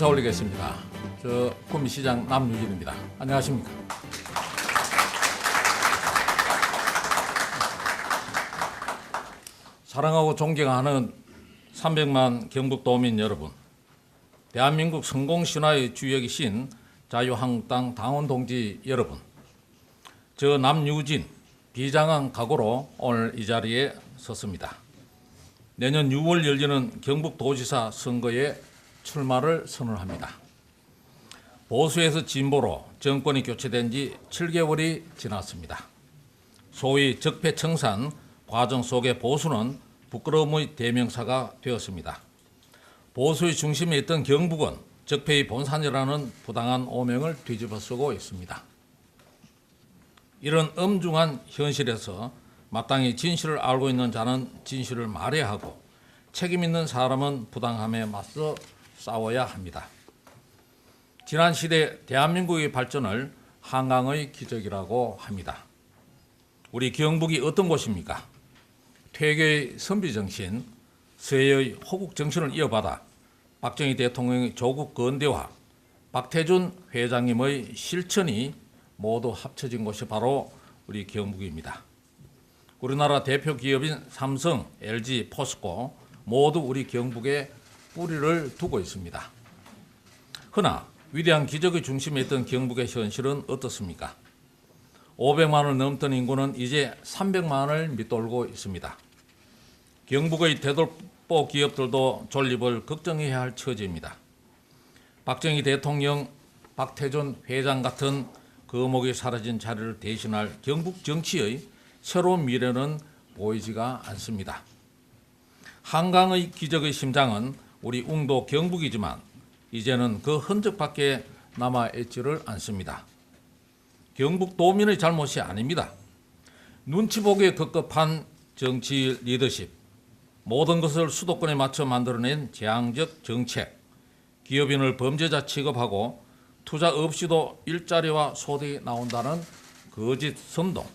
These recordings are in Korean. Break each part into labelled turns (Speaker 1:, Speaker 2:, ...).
Speaker 1: 인사 올리겠습니다. 저 구미시장 남유진입니다. 안녕하십니까? 사랑하고 존경하는 300만 경북도민 여러분, 대한민국 성공신화의 주역이신 자유한국당 당원 동지 여러분, 저 남유진 비장한 각오로 오늘 이 자리에 섰습니다. 내년 6월 열리는 경북도지사 선거에 출마를 선언합니다. 보수에서 진보로 정권이 교체된 지 7개월이 지났습니다. 소위 적폐청산 과정 속의 보수는 부끄러움의 대명사가 되었습니다. 보수의 중심에 있던 경북은 적폐의 본산이라는 부당한 오명을 뒤집어쓰고 있습니다. 이런 엄중한 현실에서 마땅히 진실을 알고 있는 자는 진실을 말해야 하고 책임 있는 사람은 부당함에 맞서 싸워야 합니다. 지난 시대 대한민국의 발전을 한강의 기적이라고 합니다. 우리 경북이 어떤 곳입니까? 퇴계의 선비정신, 서해의 호국정신을 이어받아 박정희 대통령의 조국 건대와 박태준 회장님의 실천이 모두 합쳐진 곳이 바로 우리 경북입니다. 우리나라 대표 기업인 삼성, LG, 포스코 모두 우리 경북에 뿌리를 두고 있습니다. 허나 위대한 기적의 중심에 있던 경북의 현실은 어떻습니까? 500만을 넘던 인구는 이제 300만을 밑돌고 있습니다. 경북의 대돌보 기업들도 존립을 걱정해야 할 처지입니다. 박정희 대통령, 박태준 회장 같은 거목이 사라진 자리를 대신할 경북 정치의 새로운 미래는 보이지가 않습니다. 한강의 기적의 심장은 우리 웅도 경북이지만 이제는 그 흔적밖에 남아있지를 않습니다. 경북도민의 잘못이 아닙니다. 눈치 보기에 급급한 정치 리더십, 모든 것을 수도권에 맞춰 만들어낸 재앙적 정책, 기업인을 범죄자 취급하고 투자 없이도 일자리와 소득이 나온다는 거짓 선동,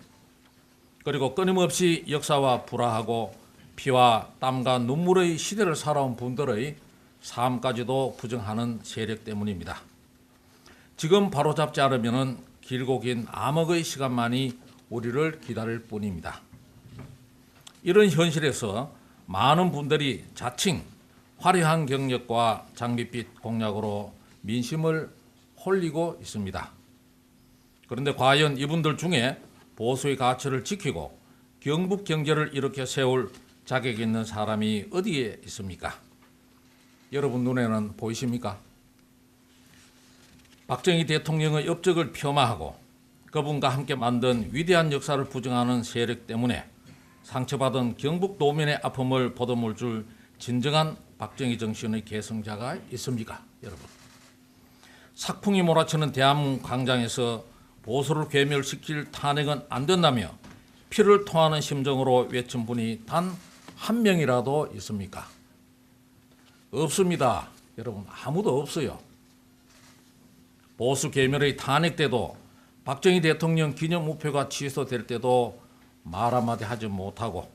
Speaker 1: 그리고 끊임없이 역사와 불화하고 피와 땀과 눈물의 시대를 살아온 분들의 삶까지도 부정하는 세력 때문입니다. 지금 바로잡지 않으면 길고 긴 암흑의 시간만이 우리를 기다릴 뿐입니다. 이런 현실에서 많은 분들이 자칭 화려한 경력과 장밋빛 공약으로 민심을 홀리고 있습니다. 그런데 과연 이분들 중에 보수의 가치를 지키고 경북 경제를 이렇게 세울 자격 있는 사람이 어디에 있습니까? 여러분 눈에는 보이십니까? 박정희 대통령의 업적을 폄하하고 그분과 함께 만든 위대한 역사를 부정하는 세력 때문에 상처받은 경북도민의 아픔을 보듬을 줄 진정한 박정희 정신의 계승자가 있습니까? 여러분, 삭풍이 몰아치는 대한민국 광장에서 보수를 괴멸시킬 탄핵은 안 된다며 피를 토하는 심정으로 외친 분이 단 한 명이라도 있습니까? 없습니다. 여러분, 아무도 없어요. 보수 괴멸의 탄핵 때도 박정희 대통령 기념 우표가 취소될 때도 말 한마디 하지 못하고,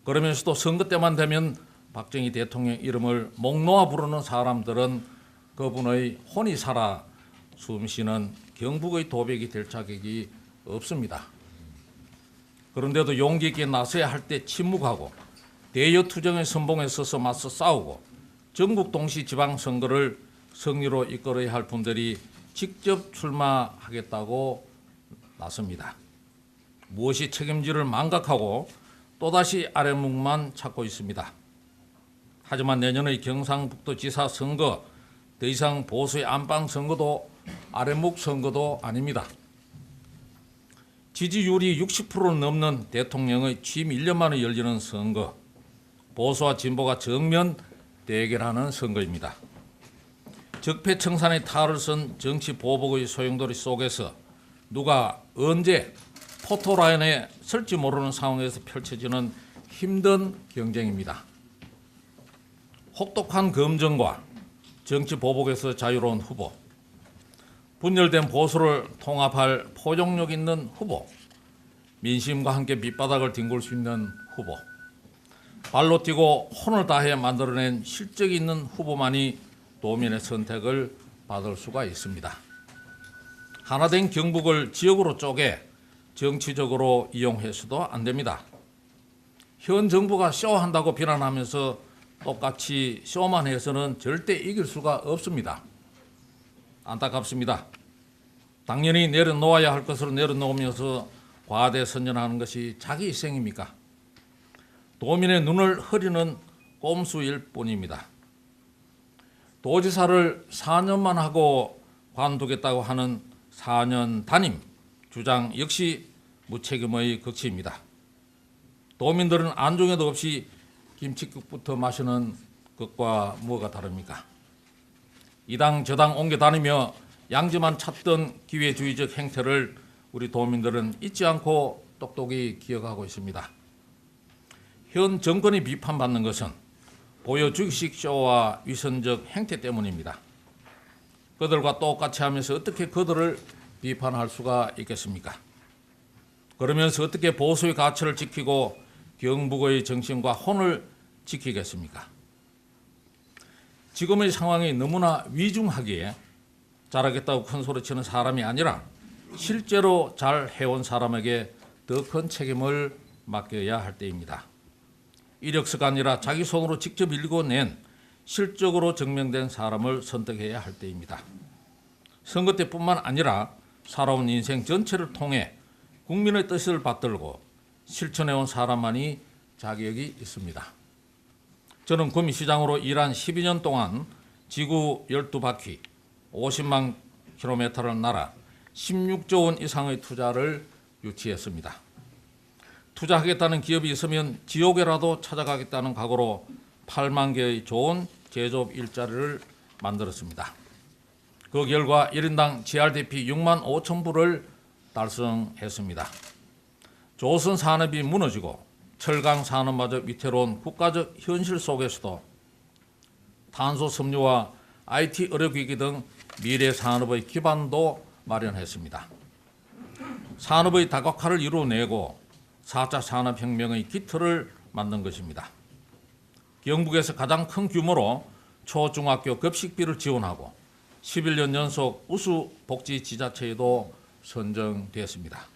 Speaker 1: 그러면서도 선거 때만 되면 박정희 대통령 이름을 목 놓아 부르는 사람들은 그분의 혼이 살아 숨쉬는 경북의 도백이 될 자격이 없습니다. 그런데도 용기 있게 나서야 할 때 침묵하고 대여 투쟁의 선봉에 서서 맞서 싸우고 전국 동시 지방선거를 승리로 이끌어야 할 분들이 직접 출마하겠다고 나섭니다. 무엇이 책임질을 망각하고 또다시 아랫목만 찾고 있습니다. 하지만 내년의 경상북도지사 선거 더 이상 보수의 안방 선거도 아랫목 선거도 아닙니다. 지지율이 60%를 넘는 대통령의 취임 1년 만에 열리는 선거, 보수와 진보가 정면 대결하는 선거입니다. 적폐청산의 탈을 쓴 정치 보복의 소용돌이 속에서 누가 언제 포토라인에 설지 모르는 상황에서 펼쳐지는 힘든 경쟁입니다. 혹독한 검증과 정치 보복에서 자유로운 후보, 분열된 보수를 통합할 포용력 있는 후보, 민심과 함께 밑바닥을 뒹굴 수 있는 후보, 발로 뛰고 혼을 다해 만들어낸 실적이 있는 후보만이 도민의 선택을 받을 수가 있습니다. 하나된 경북을 지역으로 쪼개 정치적으로 이용해서도 안 됩니다. 현 정부가 쇼한다고 비난하면서 똑같이 쇼만 해서는 절대 이길 수가 없습니다. 안타깝습니다. 당연히 내려놓아야 할 것을 내려놓으면서 과대선전하는 것이 자기 희생입니까? 도민의 눈을 흐리는 꼼수일 뿐입니다. 도지사를 4년만 하고 관두겠다고 하는 4년 단임 주장 역시 무책임의 극치입니다. 도민들은 안중에도 없이 김치국부터 마시는 것과 뭐가 다릅니까? 이당 저당 옮겨 다니며 양지만 찾던 기회주의적 행태를 우리 도민들은 잊지 않고 똑똑히 기억하고 있습니다. 현 정권이 비판받는 것은 보여주기식 쇼와 위선적 행태 때문입니다. 그들과 똑같이 하면서 어떻게 그들을 비판할 수가 있겠습니까? 그러면서 어떻게 보수의 가치를 지키고 경북의 정신과 혼을 지키겠습니까? 지금의 상황이 너무나 위중하기에 잘하겠다고 큰소리치는 사람이 아니라 실제로 잘 해온 사람에게 더 큰 책임을 맡겨야 할 때입니다. 이력서가 아니라 자기 손으로 직접 읽어낸 실적으로 증명된 사람을 선택해야 할 때입니다. 선거 때뿐만 아니라 살아온 인생 전체를 통해 국민의 뜻을 받들고 실천해온 사람만이 자격이 있습니다. 저는 구미시장으로 일한 12년 동안 지구 12바퀴 50만 킬로미터를 날아 16조 원 이상의 투자를 유치했습니다. 투자하겠다는 기업이 있으면 지옥에라도 찾아가겠다는 각오로 8만 개의 좋은 제조업 일자리를 만들었습니다. 그 결과 1인당 GRDP 6만 5천 불을 달성했습니다. 조선 산업이 무너지고 철강 산업마저 위태로운 국가적 현실 속에서도 탄소 섬유와 IT 의료기기 등 미래 산업의 기반도 마련했습니다. 산업의 다각화를 이루어내고 4차 산업혁명의 기틀을 만든 것입니다. 경북에서 가장 큰 규모로 초중학교 급식비를 지원하고 11년 연속 우수 복지 지자체에도 선정됐습니다.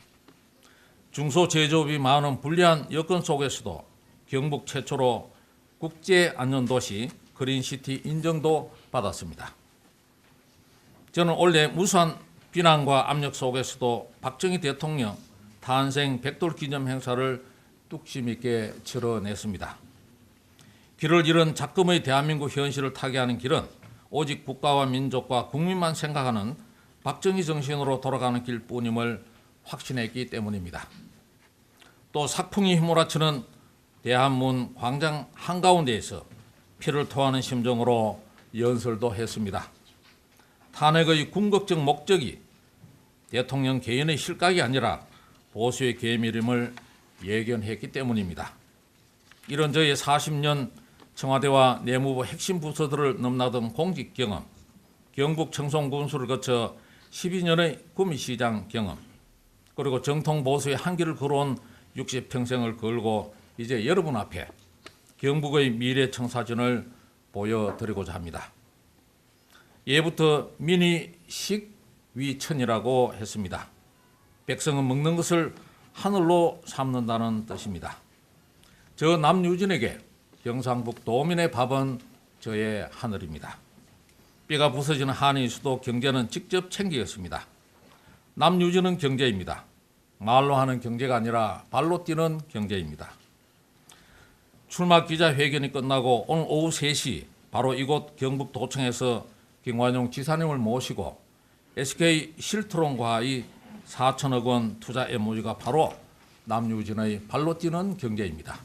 Speaker 1: 중소제조업이 많은 불리한 여건 속에서도 경북 최초로 국제안전도시 그린시티 인정도 받았습니다. 저는 올해 무수한 비난과 압력 속에서도 박정희 대통령 탄생 100돌 기념 행사를 뚝심 있게 치러냈습니다. 길을 잃은 작금의 대한민국 현실을 타개하는 길은 오직 국가와 민족과 국민만 생각하는 박정희 정신으로 돌아가는 길뿐임을 확신했기 때문입니다. 또 sak풍이 휘몰아치는 대한문 광장 한가운데에서 피를 토하는 심정으로 연설도 했습니다. 탄핵의 궁극적 목적이 대통령 개인의 실각이 아니라 보수의 계밀임을 예견했기 때문입니다. 이런 저의 40년 청와대와 내무부 핵심 부서들을 넘나든 공직 경험, 경북 청송 군수를 거쳐 12년의 구미시장 경험, 그리고 정통 보수의 한길을 걸어온 60평생을 걸고 이제 여러분 앞에 경북의 미래 청사진을 보여드리고자 합니다. 예부터 민이 식위천이라고 했습니다. 백성은 먹는 것을 하늘로 삼는다는 뜻입니다. 저 남유진에게 경상북 도민의 밥은 저의 하늘입니다. 뼈가 부서지는 한이 있어도 경제는 직접 챙기겠습니다. 남유진은 경제입니다. 말로 하는 경제가 아니라 발로 뛰는 경제입니다. 출마 기자회견이 끝나고 오늘 오후 3시 바로 이곳 경북도청에서 김관용 지사님을 모시고 SK 실트론과의 4천억 원 투자 MOU가 바로 남유진의 발로 뛰는 경제입니다.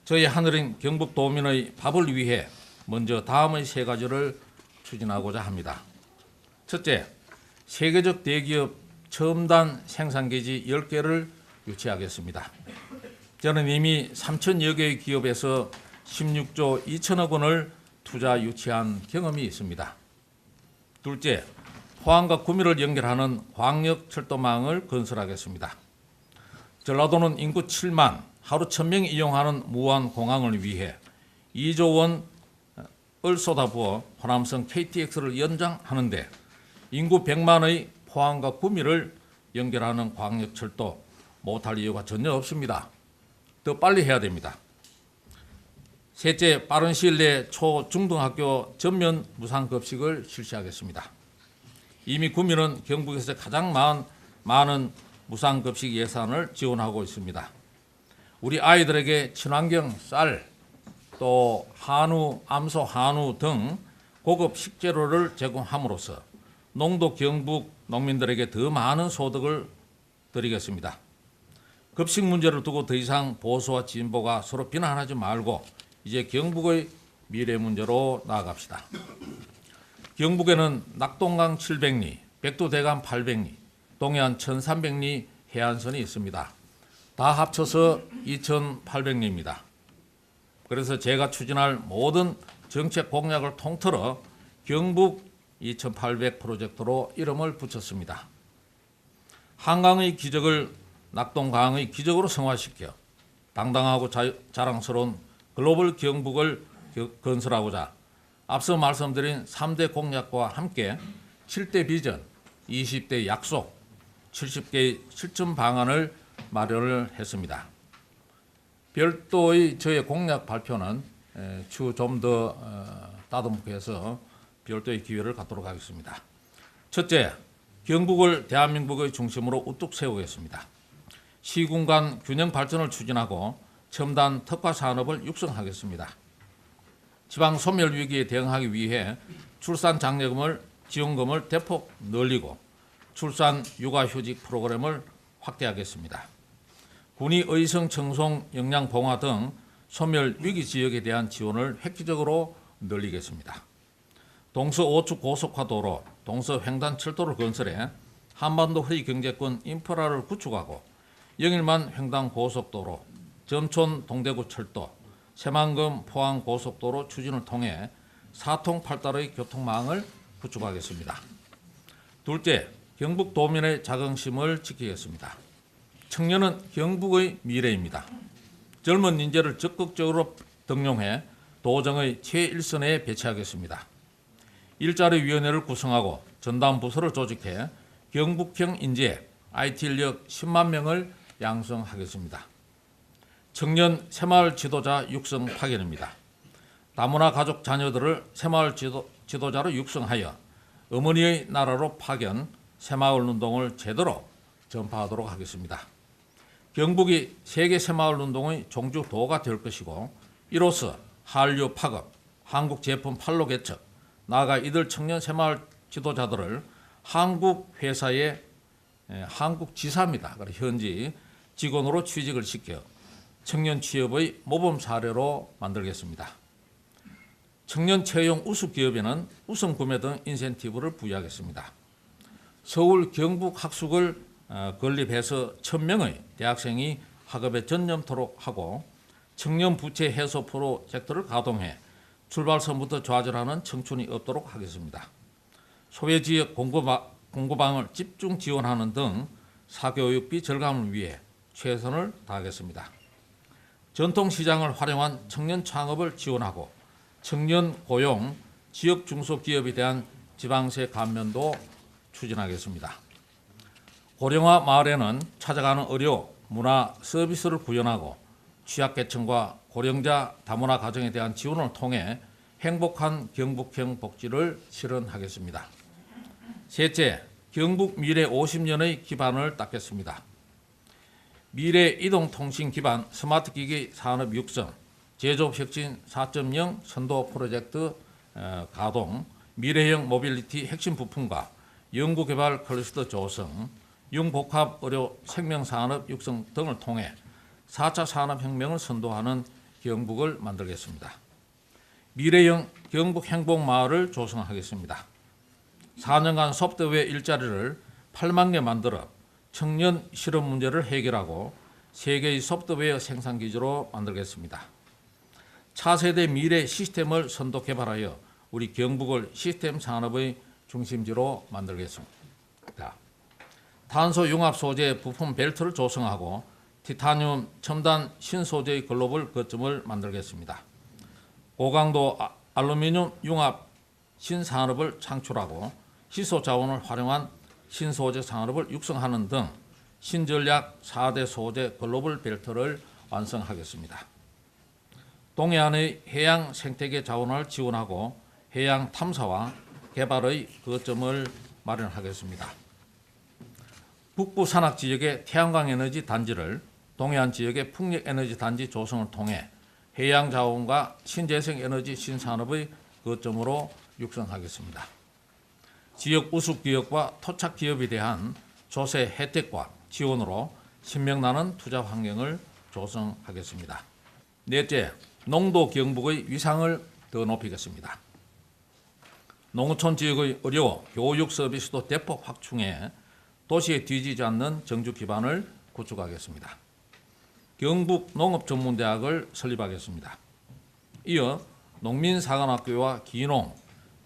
Speaker 1: 저희 하늘인 경북도민의 밥을 위해 먼저 다음의 3가지를 추진하고자 합니다. 첫째, 세계적 대기업 첨단 생산기지 10개를 유치하겠습니다. 저는 이미 3천여 개의 기업에서 16조 2천억 원을 투자 유치한 경험이 있습니다. 둘째, 포항과 구미를 연결하는 광역철도망을 건설하겠습니다. 전라도는 인구 7만, 하루 1,000명이 이용하는 무한 공항을 위해 2조 원의 쏟아부어 호남선 KTX를 연장하는데 인구 100만의 포항과 구미를 연결하는 광역철도 못할 이유가 전혀 없습니다. 더 빨리 해야 됩니다. 셋째, 빠른 시일 내에 초, 중등학교 전면 무상급식을 실시하겠습니다. 이미 구미는 경북에서 가장 많은 무상급식 예산을 지원하고 있습니다. 우리 아이들에게 친환경 쌀, 또 한우, 암소 한우 등 고급 식재료를 제공함으로써 농도 경북 농민들에게 더 많은 소득을 드리겠습니다. 급식 문제를 두고 더 이상 보수와 진보가 서로 비난하지 말고 이제 경북의 미래 문제로 나아갑시다. 경북에는 낙동강 700리, 백두대간 800리, 동해안 1300리 해안선이 있습니다. 다 합쳐서 2800리입니다. 그래서 제가 추진할 모든 정책 공약을 통틀어 경북 2800 프로젝트로 이름을 붙였습니다. 한강의 기적을 낙동강의 기적으로 성화시켜 당당하고 자랑스러운 글로벌 경북을 건설하고자 앞서 말씀드린 3대 공약과 함께 7대 비전, 20대 약속, 70개의 실천 방안을 마련을 했습니다. 별도의 저의 공약 발표는 추후 좀 더 따듬게 해서 별도의 기회를 갖도록 하겠습니다. 첫째, 경북을 대한민국의 중심으로 우뚝 세우겠습니다. 시군 간 균형 발전을 추진하고 첨단 특화 산업을 육성하겠습니다. 지방 소멸 위기에 대응하기 위해 출산 장려금을 지원금을 대폭 늘리고 출산 육아휴직 프로그램을 확대하겠습니다. 군의 의성 청송 영양 봉화 등 소멸 위기 지역에 대한 지원을 획기적으로 늘리겠습니다. 동서 5축 고속화도로, 동서 횡단 철도를 건설해 한반도 허리 경제권 인프라를 구축하고 영일만 횡단 고속도로, 점촌 동대구 철도, 새만금 포항 고속도로 추진을 통해 사통팔달의 교통망을 구축하겠습니다. 둘째, 경북 도민의 자긍심을 지키겠습니다. 청년은 경북의 미래입니다. 젊은 인재를 적극적으로 등용해 도정의 최일선에 배치하겠습니다. 일자리위원회를 구성하고 전담 부서를 조직해 경북형 인재 IT 인력 10만 명을 양성하겠습니다. 청년 새마을 지도자 육성 파견입니다. 다문화 가족 자녀들을 새마을 지도자로 육성하여 어머니의 나라로 파견, 새마을 운동을 제대로 전파하도록 하겠습니다. 경북이 세계 새마을 운동의 종주도가 될 것이고 이로써 한류 파급, 한국 제품 판로 개척, 나아가 이들 청년 새마을 지도자들을 한국 회사의 한국 지사입니다. 현지 직원으로 취직을 시켜 청년 취업의 모범 사례로 만들겠습니다. 청년 채용 우수 기업에는 우선 구매 등 인센티브를 부여하겠습니다. 서울 경북 학숙을 건립해서 1000명의 대학생이 학업에 전념토록 하고 청년 부채 해소 프로젝트를 가동해 출발선부터 좌절하는 청춘이 없도록 하겠습니다. 소외 지역 공고방을 집중 지원하는 등 사교육비 절감을 위해 최선을 다하겠습니다. 전통시장을 활용한 청년 창업을 지원하고 청년 고용, 지역 중소기업에 대한 지방세 감면도 추진하겠습니다. 고령화 마을에는 찾아가는 의료, 문화, 서비스를 구현하고 취약계층과 고령자 다문화 가정에 대한 지원을 통해 행복한 경북형 복지를 실현하겠습니다. 셋째, 경북 미래 50년의 기반을 닦겠습니다. 미래 이동통신 기반 스마트기기 산업 육성, 제조혁신 4.0 선도 프로젝트 가동, 미래형 모빌리티 핵심 부품과 연구개발 클러스터 조성, 융복합 의료 생명산업 육성 등을 통해 4차 산업혁명을 선도하는 경북을 만들겠습니다. 미래형 경북행복마을을 조성하겠습니다. 4년간 소프트웨어 일자리를 8만 개 만들어 청년 실업 문제를 해결하고 세계의 소프트웨어 생산기지로 만들겠습니다. 차세대 미래 시스템을 선도 개발하여 우리 경북을 시스템 산업의 중심지로 만들겠습니다. 탄소 융합 소재 부품 벨트를 조성하고 티타늄 첨단 신소재의 글로벌 거점을 만들겠습니다. 고강도 알루미늄 융합 신산업을 창출하고 희소 자원을 활용한 신소재 산업을 육성하는 등 신전략 4대 소재 글로벌 벨트를 완성하겠습니다. 동해안의 해양 생태계 자원을 지원하고 해양 탐사와 개발의 거점을 마련하겠습니다. 북부 산악 지역의 태양광 에너지 단지를 동해안 지역의 풍력 에너지 단지 조성을 통해 해양 자원과 신재생 에너지 신산업의 거점으로 육성하겠습니다. 지역 우수 기업과 토착 기업에 대한 조세 혜택과 지원으로 신명나는 투자 환경을 조성하겠습니다. 넷째, 농도 경북의 위상을 더 높이겠습니다. 농어촌 지역의 의료, 교육 서비스도 대폭 확충해 도시에 뒤지지 않는 정주 기반을 구축하겠습니다. 경북 농업전문대학을 설립하겠습니다. 이어 농민사관학교와 기농,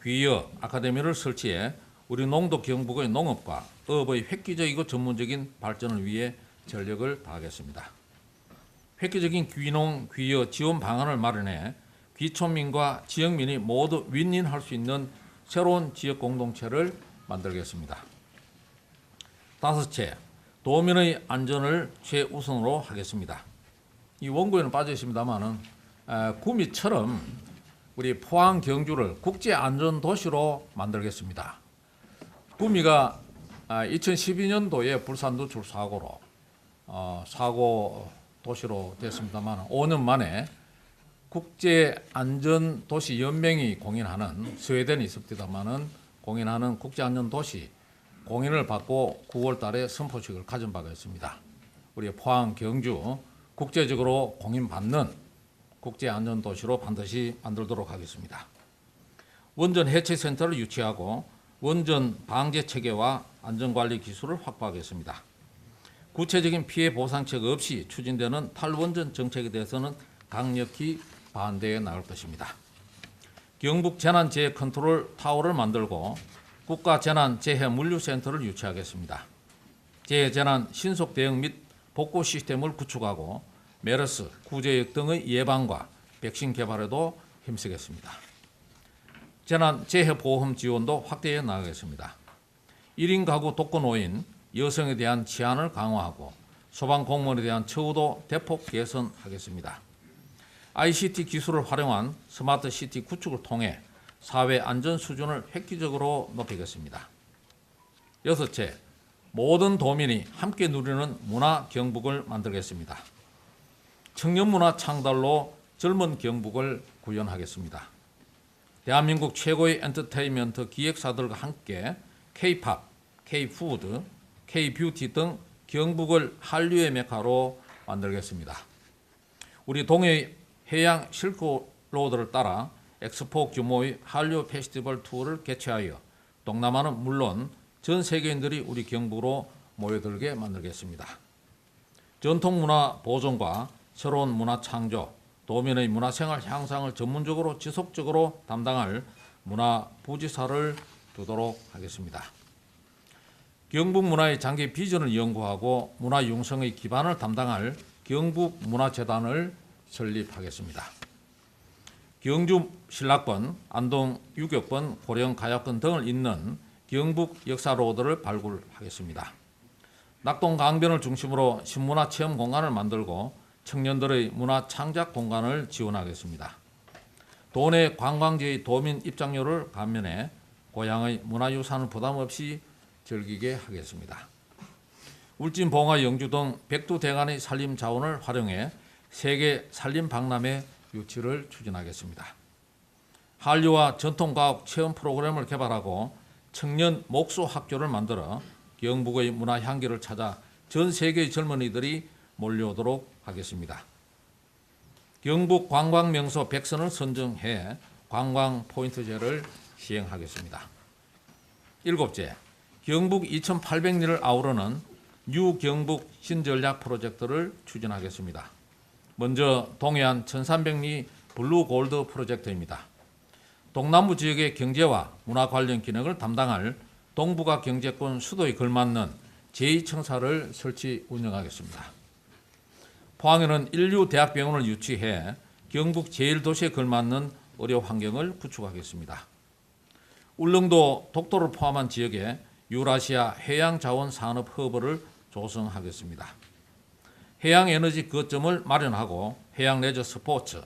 Speaker 1: 귀여 아카데미를 설치해 우리 농도 경북의 농업과 어업의 획기적이고 전문적인 발전을 위해 전력을 다하겠습니다. 획기적인 귀농, 귀여 지원 방안을 마련해 귀촌민과 지역민이 모두 윈윈할 수 있는 새로운 지역 공동체를 만들겠습니다. 다섯째, 도민의 안전을 최우선으로 하겠습니다. 이 원고에는 빠져 있습니다만은 구미처럼 우리 포항 경주를 국제안전도시로 만들겠습니다. 구미가 2012년도에 불산 누출 사고로 사고 도시로 됐습니다만 5년 만에 국제안전도시 연맹이 공인하는 스웨덴이 있습니다만은 공인하는 국제안전도시 공인을 받고 9월 달에 선포식을 가진 바가 있습니다. 우리 포항 경주 국제적으로 공인받는 국제안전도시로 반드시 만들도록 하겠습니다. 원전 해체센터를 유치하고 원전 방제 체계와 안전관리 기술을 확보하겠습니다. 구체적인 피해 보상책 없이 추진되는 탈원전 정책에 대해서는 강력히 반대해 나갈 것입니다. 경북 재난재해 컨트롤 타워를 만들고 국가재난재해물류센터를 유치하겠습니다. 재해재난 신속 대응 및 복구 시스템을 구축하고 메르스, 구제역 등의 예방과 백신 개발에도 힘쓰겠습니다. 재난재해보험 지원도 확대해 나가겠습니다. 1인 가구 독거노인, 여성에 대한 치안을 강화하고 소방공무원에 대한 처우도 대폭 개선하겠습니다. ICT 기술을 활용한 스마트시티 구축을 통해 사회 안전 수준을 획기적으로 높이겠습니다. 여섯째, 모든 도민이 함께 누리는 문화 경북을 만들겠습니다. 청년 문화 창달로 젊은 경북을 구현하겠습니다. 대한민국 최고의 엔터테인먼트 기획사들과 함께 K-팝, K-푸드, K-뷰티 등 경북을 한류의 메카로 만들겠습니다. 우리 동해 해양 실크로드를 따라 엑스포 규모의 한류 페스티벌 투어를 개최하여 동남아는 물론 전 세계인들이 우리 경북으로 모여들게 만들겠습니다. 전통문화 보존과 새로운 문화 창조, 도민의 문화생활 향상을 전문적으로 지속적으로 담당할 문화부지사를 두도록 하겠습니다. 경북 문화의 장기 비전을 연구하고 문화 융성의 기반을 담당할 경북문화재단을 설립하겠습니다. 경주 신라권, 안동 유격권, 고령 가야권 등을 잇는 경북 역사로드를 발굴하겠습니다. 낙동 강변을 중심으로 신문화 체험 공간을 만들고 청년들의 문화 창작 공간을 지원하겠습니다. 도내 관광지의 도민 입장료를 감면해 고향의 문화유산을 부담 없이 즐기게 하겠습니다. 울진, 봉화, 영주 등 백두대간의 산림 자원을 활용해 세계 산림 박람회 유치를 추진하겠습니다. 한류와 전통과학 체험 프로그램을 개발하고 청년 목수 학교를 만들어 경북의 문화 향기를 찾아 전 세계의 젊은이들이 몰려오도록 하겠습니다. 경북 관광명소 100선을 선정해 관광 포인트제를 시행하겠습니다. 일곱째, 경북 2800리를 아우르는 뉴 경북 신전략 프로젝트를 추진하겠습니다. 먼저 동해안 1300리 블루 골드 프로젝트입니다. 동남부 지역의 경제와 문화 관련 기능을 담당할 동북아 경제권 수도에 걸맞는 제2청사를 설치 운영하겠습니다. 포항에는 인류 대학병원을 유치해 경북 제1도시에 걸맞는 의료 환경을 구축하겠습니다. 울릉도 독도를 포함한 지역에 유라시아 해양자원산업 허브를 조성하겠습니다. 해양에너지 거점을 마련하고 해양레저 스포츠,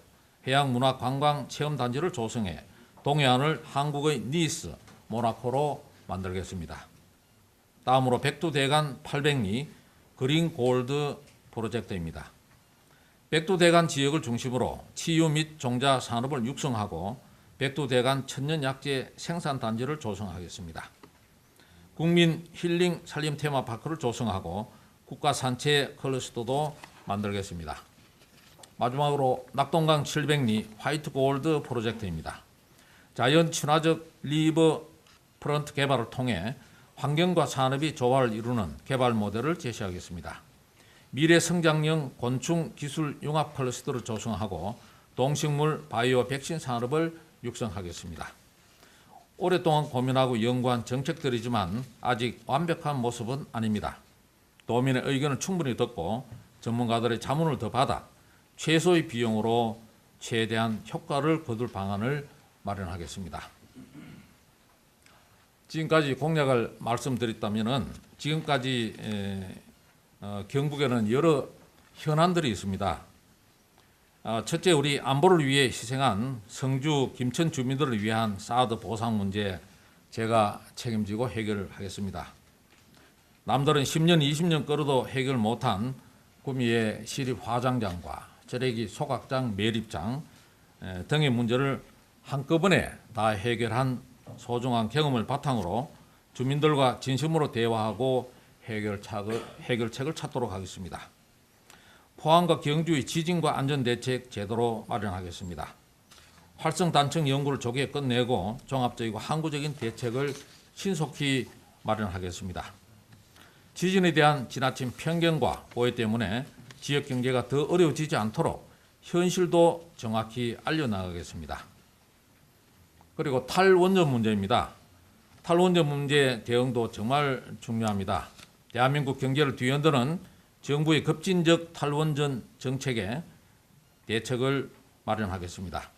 Speaker 1: 해양문화관광체험단지를 조성해 동해안을 한국의 니스, 모나코로 만들겠습니다. 다음으로 백두대간 800리 그린골드 프로젝트입니다. 백두대간 지역을 중심으로 치유 및 종자 산업을 육성하고 백두대간 천년약재 생산단지를 조성하겠습니다. 국민 힐링 산림 테마파크를 조성하고 국가산체 클러스터도 만들겠습니다. 마지막으로 낙동강 700리 화이트골드 프로젝트입니다. 자연 친화적 리버 프런트 개발을 통해 환경과 산업이 조화를 이루는 개발 모델을 제시하겠습니다. 미래 성장형 곤충 기술 융합 클러스터를 조성하고 동식물 바이오 백신 산업을 육성하겠습니다. 오랫동안 고민하고 연구한 정책들이지만 아직 완벽한 모습은 아닙니다. 도민의 의견을 충분히 듣고 전문가들의 자문을 더 받아 최소의 비용으로 최대한 효과를 거둘 방안을 마련하겠습니다. 지금까지 공약을 말씀드렸다면 지금까지 경북에는 여러 현안들이 있습니다. 첫째, 우리 안보를 위해 희생한 성주 김천 주민들을 위한 사드 보상 문제 제가 책임지고 해결하겠습니다. 남들은 10년, 20년 끌어도 해결 못한 구미의 시립화장장과 저래기 소각장, 매립장 등의 문제를 한꺼번에 다 해결한 소중한 경험을 바탕으로 주민들과 진심으로 대화하고 해결책을 찾도록 하겠습니다. 포항과 경주의 지진과 안전대책 제도로 마련하겠습니다. 활성단층 연구를 조기에 끝내고 종합적이고 항구적인 대책을 신속히 마련하겠습니다. 지진에 대한 지나친 편견과 오해 때문에 지역 경제가 더 어려워지지 않도록 현실도 정확히 알려나가겠습니다. 그리고 탈원전 문제입니다. 탈원전 문제 대응도 정말 중요합니다. 대한민국 경제를 뒤흔드는 정부의 급진적 탈원전 정책에 대책을 마련하겠습니다.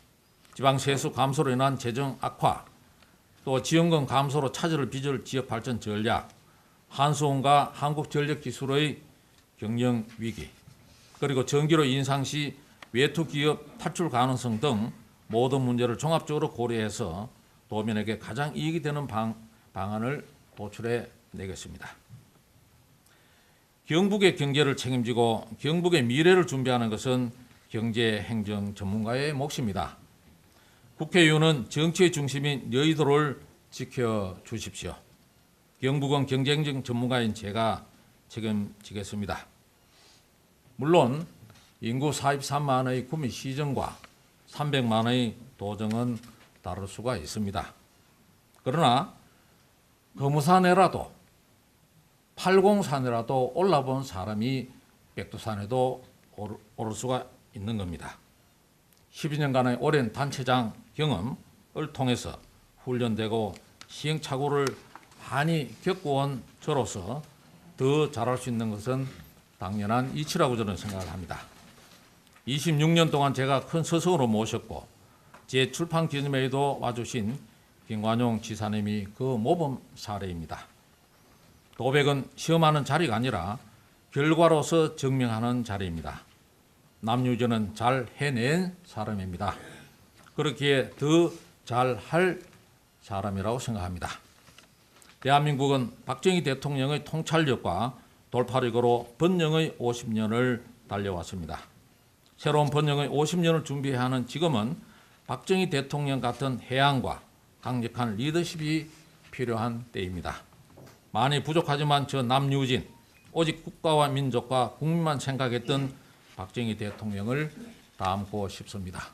Speaker 1: 지방 세수 감소로 인한 재정 악화, 또 지원금 감소로 차질을 빚을 지역발전 전략, 한수원과 한국전력기술의 경영 위기, 그리고 전기료 인상 시 외투 기업 탈출 가능성 등 모든 문제를 종합적으로 고려해서 도민에게 가장 이익이 되는 방안을 도출해 내겠습니다. 경북의 경제를 책임지고 경북의 미래를 준비하는 것은 경제행정 전문가의 몫입니다. 국회의원은 정치의 중심인 여의도를 지켜주십시오. 경북은 경제행정 전문가인 제가 책임지겠습니다. 물론 인구 43만의 구미 시정과 300만의 도정은 다를 수가 있습니다. 그러나 거무산에라도 80산에라도 올라본 사람이 백두산에도 오를 수가 있는 겁니다. 12년간의 오랜 단체장 경험을 통해서 훈련되고 시행착오를 많이 겪어온 저로서 더 잘할 수 있는 것은 당연한 이치라고 저는 생각을 합니다. 26년 동안 제가 큰 스승으로 모셨고 제 출판 기념회에도 와주신 김관용 지사님이 그 모범 사례입니다. 도백은 시험하는 자리가 아니라 결과로서 증명하는 자리입니다. 남유전은 잘 해낸 사람입니다. 그렇기에 더 잘할 사람이라고 생각합니다. 대한민국은 박정희 대통령의 통찰력과 돌파력으로 번영의 50년을 달려왔습니다. 새로운 번영의 50년을 준비해야 하는 지금은 박정희 대통령 같은 해안과 강력한 리더십이 필요한 때입니다. 많이 부족하지만 저 남유진, 오직 국가와 민족과 국민만 생각했던 박정희 대통령을 닮고 싶습니다.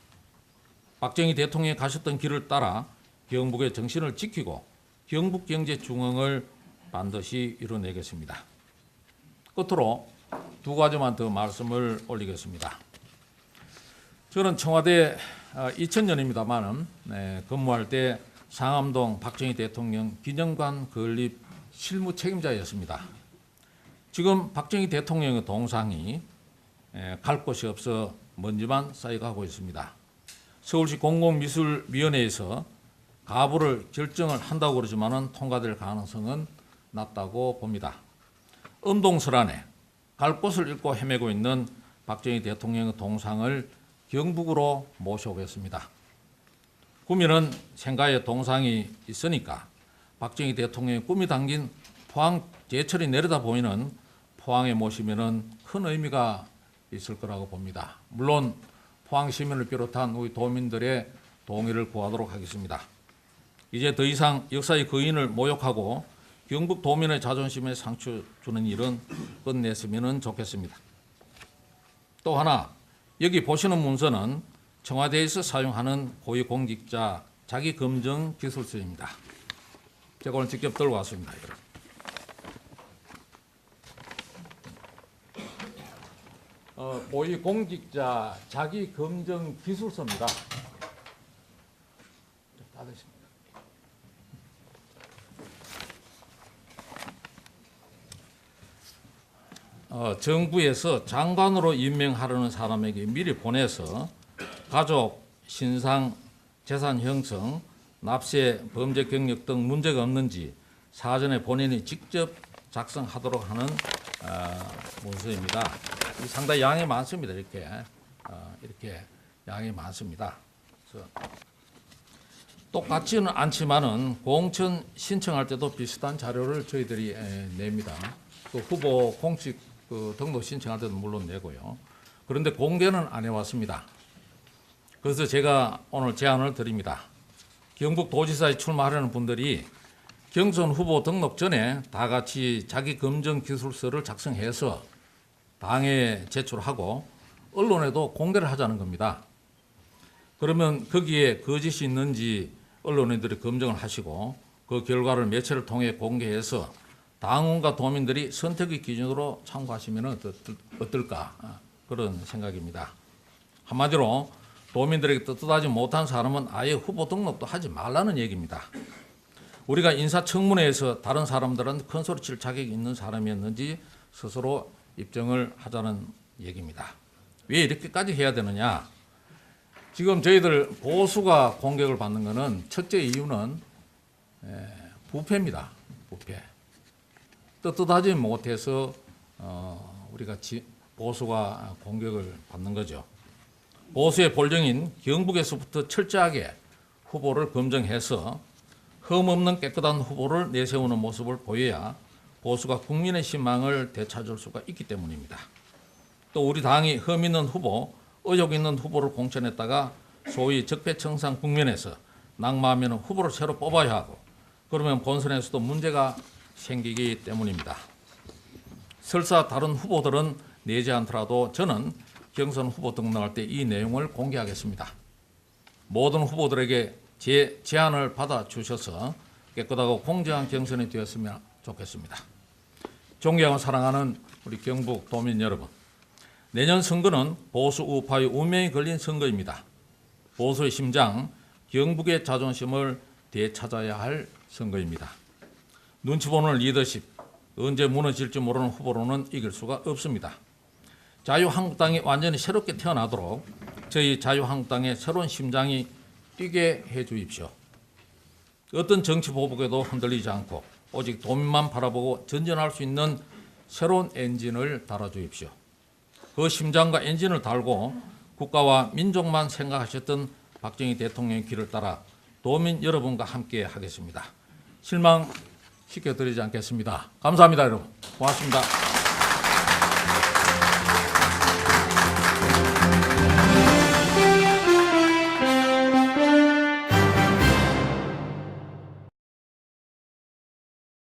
Speaker 1: 박정희 대통령이 가셨던 길을 따라 경북의 정신을 지키고 경북 경제 중흥을 반드시 이뤄내겠습니다. 끝으로 두 가지만 더 말씀을 올리겠습니다. 저는 청와대 2000년입니다만 근무할 때 상암동 박정희 대통령 기념관 건립 실무 책임자였습니다. 지금 박정희 대통령의 동상이 갈 곳이 없어 먼지만 쌓여가고 있습니다. 서울시 공공미술위원회에서 가부를 결정을 한다고 그러지만은 통과될 가능성은 낮다고 봅니다. 음동설안에 갈 곳을 잃고 헤매고 있는 박정희 대통령의 동상을 경북으로 모셔오겠습니다. 구미는 생가에 동상이 있으니까 박정희 대통령의 꿈이 담긴 포항 제철이 내려다 보이는 포항에 모시면은 큰 의미가 있을 거라고 봅니다. 물론 포항 시민을 비롯한 우리 도민들의 동의를 구하도록 하겠습니다. 이제 더 이상 역사의 거인을 모욕하고 경북 도민의 자존심에 상처 주는 일은 끝냈으면 좋겠습니다. 또 하나, 여기 보시는 문서는 청와대에서 사용하는 고위공직자 자기검증 기술서입니다. 제가 오늘 직접 들고 왔습니다. 고위공직자 자기검증 기술서입니다. 닫으십니다. 정부에서 장관으로 임명하려는 사람에게 미리 보내서 가족, 신상, 재산 형성, 납세, 범죄 경력 등 문제가 없는지 사전에 본인이 직접 작성하도록 하는 문서입니다. 상당히 양이 많습니다. 이렇게 양이 많습니다. 그래서 똑같지는 않지만은 공천 신청할 때도 비슷한 자료를 저희들이 냅니다. 그 후보 공식 등록 신청할 때도 물론 내고요. 그런데 공개는 안 해왔습니다. 그래서 제가 오늘 제안을 드립니다. 경북도지사에 출마하려는 분들이 경선 후보 등록 전에 다 같이 자기 검증 기술서를 작성해서 당에 제출하고 언론에도 공개를 하자는 겁니다. 그러면 거기에 거짓이 있는지 언론인들이 검증을 하시고 그 결과를 매체를 통해 공개해서 당원과 도민들이 선택의 기준으로 참고하시면 어떨까 그런 생각입니다. 한마디로 도민들에게 떳떳하지 못한 사람은 아예 후보 등록도 하지 말라는 얘기입니다. 우리가 인사청문회에서 다른 사람들은 큰 소리 칠 자격이 있는 사람이었는지 스스로 입증을 하자는 얘기입니다. 왜 이렇게까지 해야 되느냐? 지금 저희들 보수가 공격을 받는 것은 첫째 이유는 부패입니다. 부패. 떳떳하지 못해서 우리가 보수가 공격을 받는 거죠. 보수의 볼정인 경북에서부터 철저하게 후보를 검증해서 흠없는 깨끗한 후보를 내세우는 모습을 보여야 보수가 국민의 신망을 되찾을 수가 있기 때문입니다. 또 우리 당이 흠 있는 후보, 의혹 있는 후보를 공천했다가 소위 적폐청산 국면에서 낙마하면 후보를 새로 뽑아야 하고 그러면 본선에서도 문제가 생기기 때문입니다. 설사 다른 후보들은 내지 않더라도 저는 경선 후보 등록할 때 이 내용을 공개하겠습니다. 모든 후보들에게 제 제안을 받아주셔서 깨끗하고 공정한 경선이 되었으면 좋겠습니다. 존경하고 사랑하는 우리 경북 도민 여러분, 내년 선거는 보수 우파의 운명이 걸린 선거입니다. 보수의 심장, 경북의 자존심을 되찾아야 할 선거입니다. 눈치 보는 리더십, 언제 무너질지 모르는 후보로는 이길 수가 없습니다. 자유한국당이 완전히 새롭게 태어나도록 저희 자유한국당의 새로운 심장이 뛰게 해 주십시오. 어떤 정치 보복에도 흔들리지 않고 오직 도민만 바라보고 전진할 수 있는 새로운 엔진을 달아주십시오. 그 심장과 엔진을 달고 국가와 민족만 생각하셨던 박정희 대통령의 길을 따라 도민 여러분과 함께 하겠습니다. 실망시켜드리지 않겠습니다. 감사합니다, 여러분. 고맙습니다.